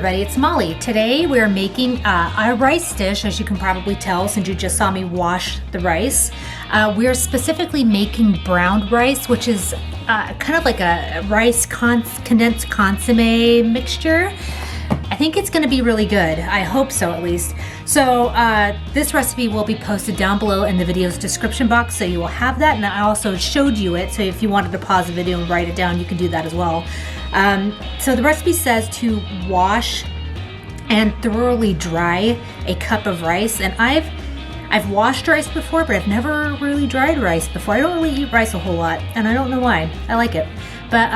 everybody, it's Molly. Today we're making a rice dish, as you can probably tell since you just saw me wash the rice. We're specifically making browned rice, which is kind of like a rice condensed consomme mixture. I think it's going to be really good. I hope so, at least. So this recipe will be posted down below in the video's description box, so you will have that. And I also showed you it, so if you wanted to pause the video and write it down, you can do that as well. So the recipe says to wash and thoroughly dry a cup of rice. And I've washed rice before, but I've never really dried rice before. I don't really eat rice a whole lot, and I don't know why. I like it. But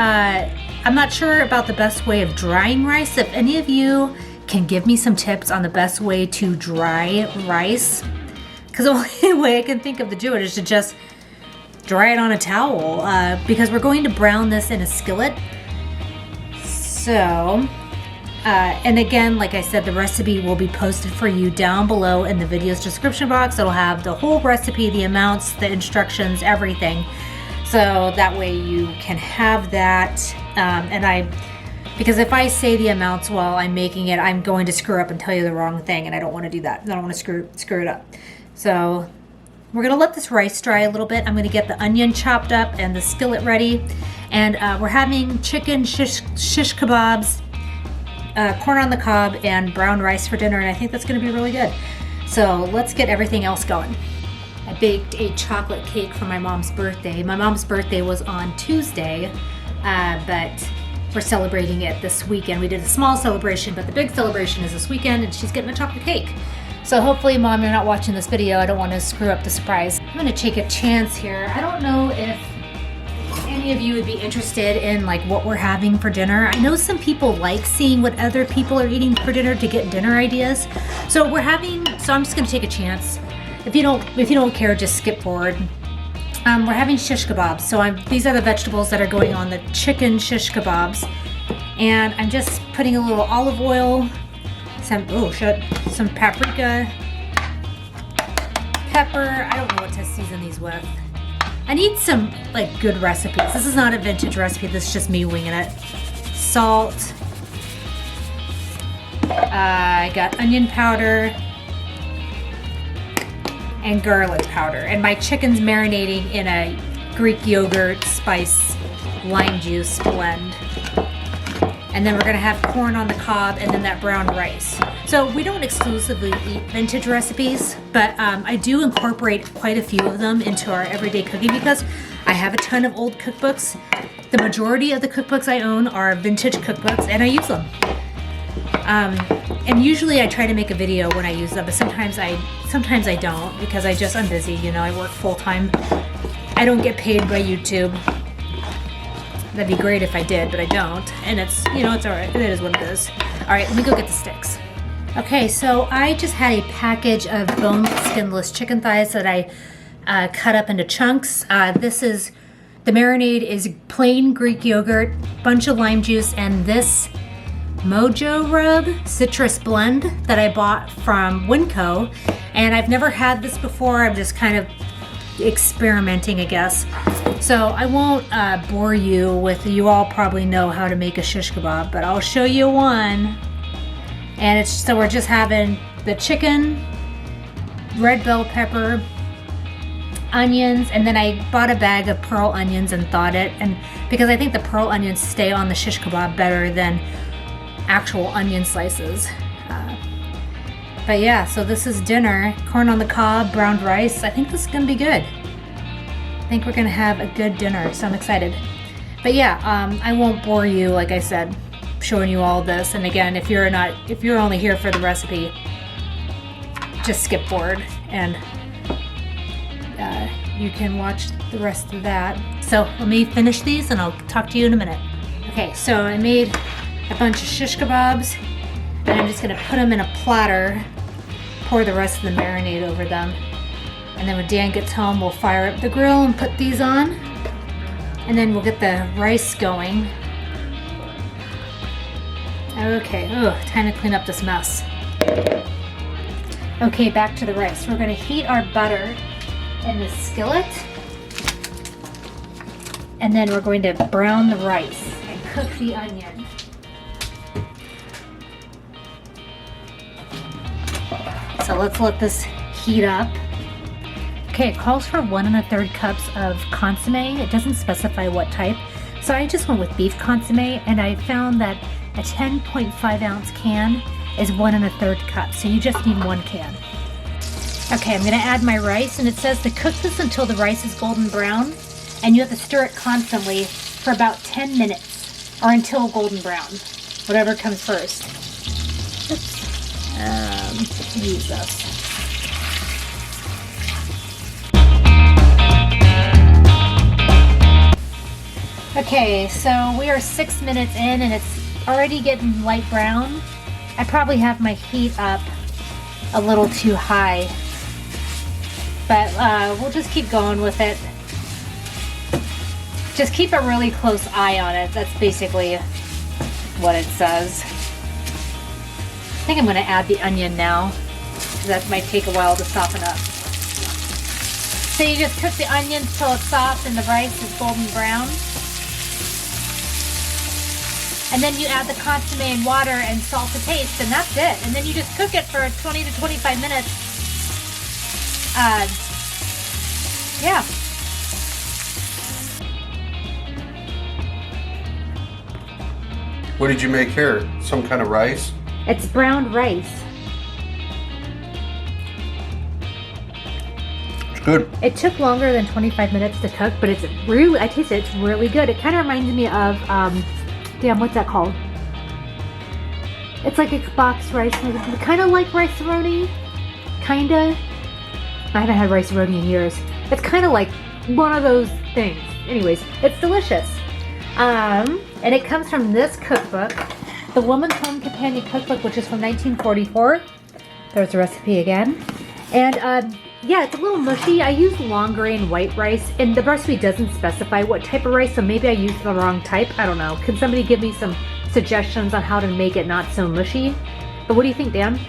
I'm not sure about the best way of drying rice. If any of you can give me some tips on the best way to dry rice, because the only way I can think of to do it is to just dry it on a towel, because we're going to brown this in a skillet. So, and again, like I said, the recipe will be posted for you down below in the video's description box. It'll have the whole recipe, the amounts, the instructions, everything. So that way you can have that. Because if I say the amounts while I'm making it, I'm going to screw up and tell you the wrong thing, and I don't want to do that. I don't want to screw it up. So we're gonna let this rice dry a little bit. I'm gonna get the onion chopped up and the skillet ready. And we're having chicken shish kebabs, corn on the cob, and brown rice for dinner, and I think that's gonna be really good. So let's get everything else going. I baked a chocolate cake for my mom's birthday. My mom's birthday was on Tuesday, but we're celebrating it this weekend. We did a small celebration, but the big celebration is this weekend, and she's getting a chocolate cake. So hopefully, Mom, you're not watching this video. I don't want to screw up the surprise. I'm gonna take a chance here. I don't know if any of you would be interested in like what we're having for dinner. I know some people like seeing what other people are eating for dinner to get dinner ideas. So I'm just gonna take a chance. If you don't care, just skip forward. We're having shish kebabs. So these are the vegetables that are going on the chicken shish kebabs. And I'm just putting a little olive oil, some paprika, pepper. I don't know what to season these with. I need some like good recipes. This is not a vintage recipe. This is just me winging it. Salt. I got onion powder and garlic powder. And my chicken's marinating in a Greek yogurt spice lime juice blend. And then we're gonna have corn on the cob and then that brown rice. So we don't exclusively eat vintage recipes, but I do incorporate quite a few of them into our everyday cooking because I have a ton of old cookbooks. The majority of the cookbooks I own are vintage cookbooks, and I use them. And usually I try to make a video when I use them, but sometimes I don't because I'm busy. You know, I work full time. I don't get paid by YouTube. That'd be great if I did, but I don't. And it's all right. It is what it is. All right, let me go get the sticks. Okay, so I just had a package of boned, skinless chicken thighs that I cut up into chunks. The marinade is plain Greek yogurt, bunch of lime juice, and this Mojo Rub citrus blend that I bought from Winco. And I've never had this before. I'm just kind of experimenting, I guess. So I won't bore you with, you all probably know how to make a shish kebab, but I'll show you one. And so we're just having the chicken, red bell pepper, onions, and then I bought a bag of pearl onions and thawed it, and because I think the pearl onions stay on the shish kebab better than actual onion slices. But yeah, so this is dinner. Corn on the cob, browned rice. I think this is gonna be good. I think we're gonna have a good dinner, so I'm excited. But yeah, I won't bore you, like I said, showing you all this. And again, if you're only here for the recipe, just skip forward and you can watch the rest of that. So let me finish these and I'll talk to you in a minute. Okay, so I made a bunch of shish kebabs and I'm just gonna put them in a platter, pour the rest of the marinade over them. And then when Dan gets home, we'll fire up the grill and put these on. And then we'll get the rice going. Okay, time to clean up this mess. Okay, back to the rice. We're gonna heat our butter in the skillet. And then we're going to brown the rice and cook the onion. So let's let this heat up. Okay, it calls for 1 1/3 cups of consomme. It doesn't specify what type. So I just went with beef consomme, and I found that a 10.5 ounce can is 1 1/3 cup. So you just need 1 can. Okay, I'm gonna add my rice, and it says to cook this until the rice is golden brown, and you have to stir it constantly for about 10 minutes, or until golden brown, whatever comes first. Oops. Use this. Okay, so we are 6 minutes in, and it's already getting light brown. I probably have my heat up a little too high, but we'll just keep going with it. Just keep a really close eye on it. That's basically what it says. I think I'm going to add the onion now, because that might take a while to soften up. So you just cook the onion till it's soft and the rice is golden brown. And then you add the consomme and water and salt to taste, and that's it. And then you just cook it for 20 to 25 minutes. Yeah. What did you make here? Some kind of rice? It's browned rice. It's good. It took longer than 25 minutes to cook, but it's really, I taste it, it's really good. It kind of reminds me of, damn, what's that called? It's like a box rice, kind of like rice-a-roni, kinda. I haven't had rice-a-roni in years. It's kind of like one of those things. Anyways, it's delicious. And it comes from this cookbook, the Woman's Home Companion Cookbook, which is from 1944. There's the recipe again. And yeah, it's a little mushy. I use long grain white rice, and the recipe doesn't specify what type of rice, so maybe I used the wrong type. I don't know. Can somebody give me some suggestions on how to make it not so mushy? But what do you think, Dan?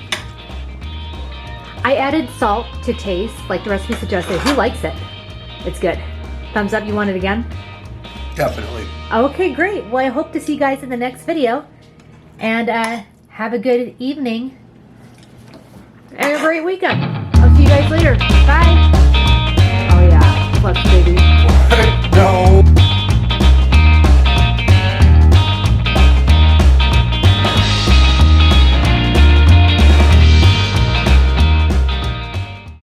I added salt to taste, like the recipe suggested. Who likes it? It's good. Thumbs up, you want it again? Definitely. Okay, great. Well, I hope to see you guys in the next video. And have a good evening. And a great weekend. I'll see you guys later. Bye. Oh yeah, plus baby. No.